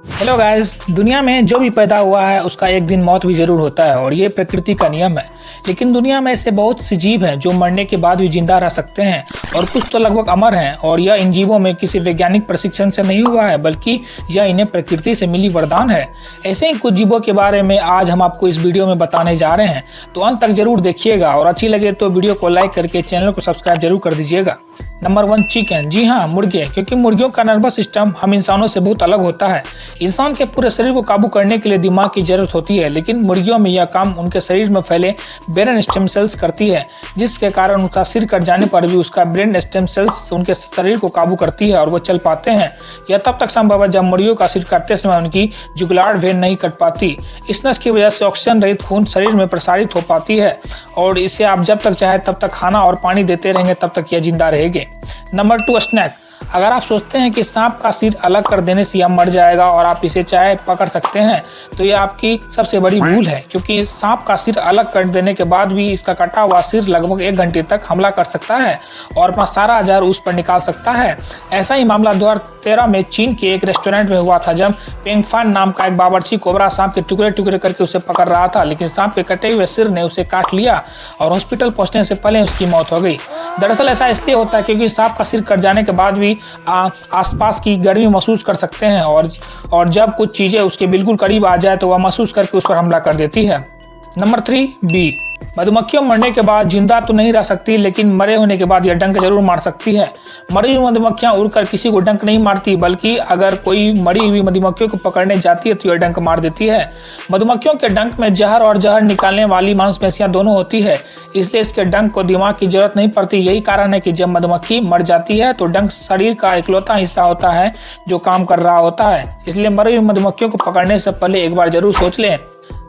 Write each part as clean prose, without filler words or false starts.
Hello guys, दुनिया में जो भी पैदा हुआ है उसका एक दिन मौत भी जरूर होता है और ये प्रकृति का नियम है। लेकिन दुनिया में ऐसे बहुत से जीव हैं जो मरने के बाद भी जिंदा रह सकते हैं और कुछ तो लगभग अमर हैं। और यह इन जीवों में किसी वैज्ञानिक प्रशिक्षण से नहीं हुआ है, बल्कि यह इन्हें प्रकृति से मिली वरदान है। ऐसे ही कुछ जीवों के बारे में आज हम आपको इस वीडियो में बताने जा रहे हैं, तो अंत तक जरूर देखिएगा और अच्छी लगे तो वीडियो को लाइक करके चैनल को सब्सक्राइब जरूर कर दीजिएगा। Number 1, chicken. जी हाँ, मुर्गे, क्योंकि मुर्गियों का नर्वस सिस्टम हम इंसानों से बहुत अलग होता है। इंसान के पूरे शरीर को काबू करने के लिए दिमाग की जरूरत होती है, लेकिन मुर्गियों में यह काम उनके शरीर में फैले ब्रेन स्टेम सेल्स करती है, जिसके कारण उनका सिर कट जाने पर भी उसका ब्रेन स्टेम सेल्स उनके शरीर को काबू करती है और वो चल पाते हैं। यह तब तक संभव है जब मुर्गियों का सिर काटते समय उनकी जुगुलार वेन नहीं कट पाती। इस नस की वजह से ऑक्सीजन रहित खून शरीर में प्रसारित हो पाती है और इसे आप जब तक चाहे तब तक खाना और पानी देते रहेंगे, तब तक यह जिंदा रहेंगे। Number 2, snake. अगर आप सोचते हैं कि सांप का सिर अलग कर देने से यह मर जाएगा और आप इसे चाहे पकड़ सकते हैं, तो यह आपकी सबसे बड़ी भूल है, क्योंकि सांप का सिर अलग कर देने के बाद भी इसका कटा हुआ सिर लगभग 1 घंटे तक हमला कर सकता है और अपना सारा जार उस पर निकाल सकता है। ऐसा ही मामला 2013 में चीन के एक रेस्टोरेंट में हुआ था, जब पेंगफान नाम का एक बावर्ची कोबरा सांप के टुकड़े टुकड़े करके उसे पकड़ रहा था, लेकिन सांप के कटे हुए सिर ने उसे काट लिया और हॉस्पिटल पहुंचने से पहले उसकी मौत हो गई। दरअसल ऐसा इसलिए होता है क्योंकि सांप का सिर कट जाने के बाद भी आसपास की गर्मी महसूस कर सकते हैं और जब कुछ चीजें उसके बिल्कुल करीब आ जाए तो वह महसूस करके उस पर हमला कर देती है। Number 3, bee. मधुमक्खियां मरने के बाद जिंदा तो नहीं रह सकती, लेकिन मरे होने के बाद यह डंक जरूर मार सकती है। मरी हुई मधुमक्खियां उड़कर किसी को डंक नहीं मारती, बल्कि अगर कोई मरी हुई मधुमक्खियों को पकड़ने जाती है तो यह डंक मार देती है। मधुमक्खियों के डंक में जहर और जहर निकालने वाली मांसपेशियां दोनों होती है, इसलिए इसके डंक को दिमाग की जरूरत नहीं पड़ती। यही कारण है कि जब मधुमक्खी मर जाती है तो डंक शरीर का इकलौता हिस्सा होता है जो काम कर रहा होता है। इसलिए मरी हुई मधुमक्खियों को पकड़ने से पहले एक बार जरूर सोच लें।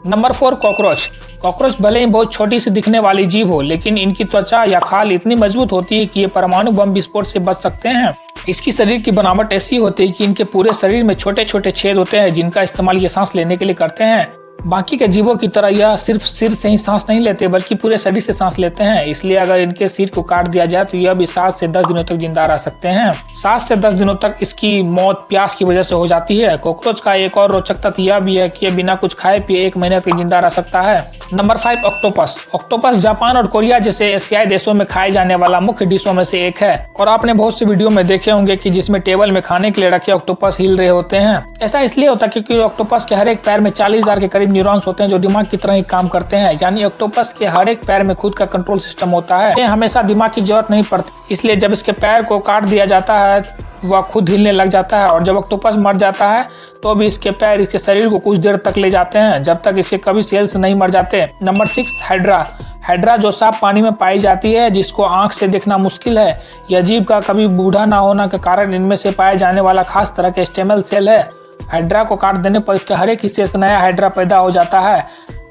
Number 4, cockroach. कॉकरोच भले ही बहुत छोटी सी दिखने वाली जीव हो, लेकिन इनकी त्वचा या खाल इतनी मजबूत होती है कि ये परमाणु बम विस्फोट से बच सकते हैं। इसकी शरीर की बनावट ऐसी होती है कि इनके पूरे शरीर में छोटे छोटे छेद होते हैं, जिनका इस्तेमाल ये सांस लेने के लिए करते हैं। बाकी के जीवों की तरह यह सिर्फ सिर से ही सांस नहीं लेते, बल्कि पूरे शरीर से सांस लेते हैं। इसलिए अगर इनके सिर को काट दिया जाए तो यह भी 7 से 10 दिनों तक जिंदा रह सकते हैं। 7 से 10 दिनों तक इसकी मौत प्यास की वजह से हो जाती है। कॉकरोच का एक और रोचक तथ्य यह भी है कि यह बिना कुछ खाए पिए 1 महीने तक जिंदा रह सकता है। Number 5, octopus. ऑक्टोपस जापान और कोरिया जैसे एशियाई देशों में खाए जाने वाला मुख्य डिशों में से एक है और आपने बहुत से वीडियो में देखे होंगे कि जिसमें टेबल में खाने के लिए रखे ऑक्टोपस हिल रहे होते हैं। ऐसा इसलिए होता है क्योंकि ऑक्टोपस के हर एक पैर में 40,000 के करीब न्यूरॉन्स होते हैं जो दिमाग की तरह ही काम करते हैं। यानी ऑक्टोपस के हर एक पैर में खुद का कंट्रोल सिस्टम होता है। हमेशा दिमाग की जरूरत नहीं पड़ती, इसलिए जब इसके पैर को काट दिया जाता है वह खुद हिलने लग जाता है और जब ऑक्टोपस मर जाता है तो भी इसके पैर इसके शरीर को कुछ देर तक ले जाते हैं, जब तक इसके कभी सेल्स नहीं मर जाते। Number 6, hydra. हाइड्रा जो साफ पानी में पाई जाती है, जिसको आंख से देखना मुश्किल है। यह जीव का कभी बूढ़ा ना होना के कारण इनमें से पाए जाने वाला खास तरह के स्टेमल सेल है। हाइड्रा को काट देने पर इसके हर एक हिस्से से नया हाइड्रा पैदा हो जाता है।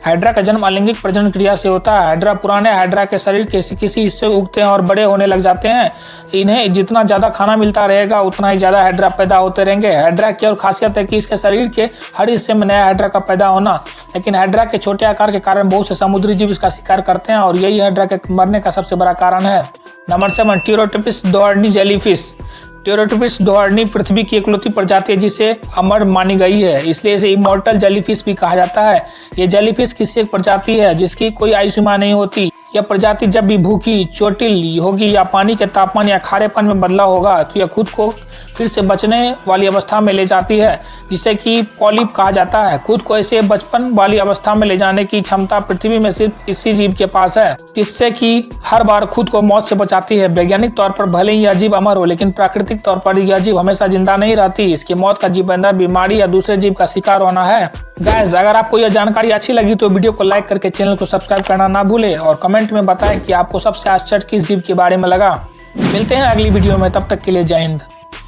हाइड्रा का जन्म अलैंगिक प्रजनन क्रिया से होता है। हाइड्रा पुराने हाइड्रा के शरीर के किसी हिस्से उगते हैं और बड़े होने लग जाते हैं। इन्हें जितना ज़्यादा खाना मिलता रहेगा उतना ही ज़्यादा हाइड्रा पैदा होते रहेंगे। हाइड्रा की और खासियत है कि इसके शरीर के हर हिस्से में नया हाइड्रा का पैदा होना, लेकिन हाइड्रा के छोटे आकार के कारण बहुत से समुद्री जीव इसका शिकार करते हैं और यही हाइड्रा के मरने का सबसे बड़ा कारण है। Number 7, टेरोटिपिस दोहर्नी jellyfish. टेरोटिपिस दोहर्नी पृथ्वी की इकलौती प्रजाति है जिसे अमर मानी गई है, इसलिए इसे इमॉर्टल जेलीफिश भी कहा जाता है। ये जेलीफिश किसी एक प्रजाति है जिसकी कोई आयु सीमा नहीं होती। यह प्रजाति जब भी भूखी, चोटिल होगी या पानी के तापमान या खारेपन में बदलाव होगा तो यह खुद को फिर से बचने वाली अवस्था में ले जाती है, जिसे कि पॉलिप कहा जाता है। खुद को ऐसे बचपन वाली अवस्था में ले जाने की क्षमता पृथ्वी में सिर्फ इसी जीव के पास है, जिससे कि हर बार खुद को मौत से बचाती है। वैज्ञानिक तौर पर भले ही यह जीव अमर हो, लेकिन प्राकृतिक तौर पर यह जीव हमेशा जिंदा नहीं रहती। इसकी मौत का जीव अंदर बीमारी या दूसरे जीव का शिकार होना है। गाइस, अगर आपको यह जानकारी अच्छी लगी तो वीडियो को लाइक करके चैनल को सब्सक्राइब करना ना भूले और कमेंट में बताएं कि आपको सबसे आश्चर्य किस जीव के बारे में लगा। मिलते हैं अगली वीडियो में, तब तक के लिए जय हिंद।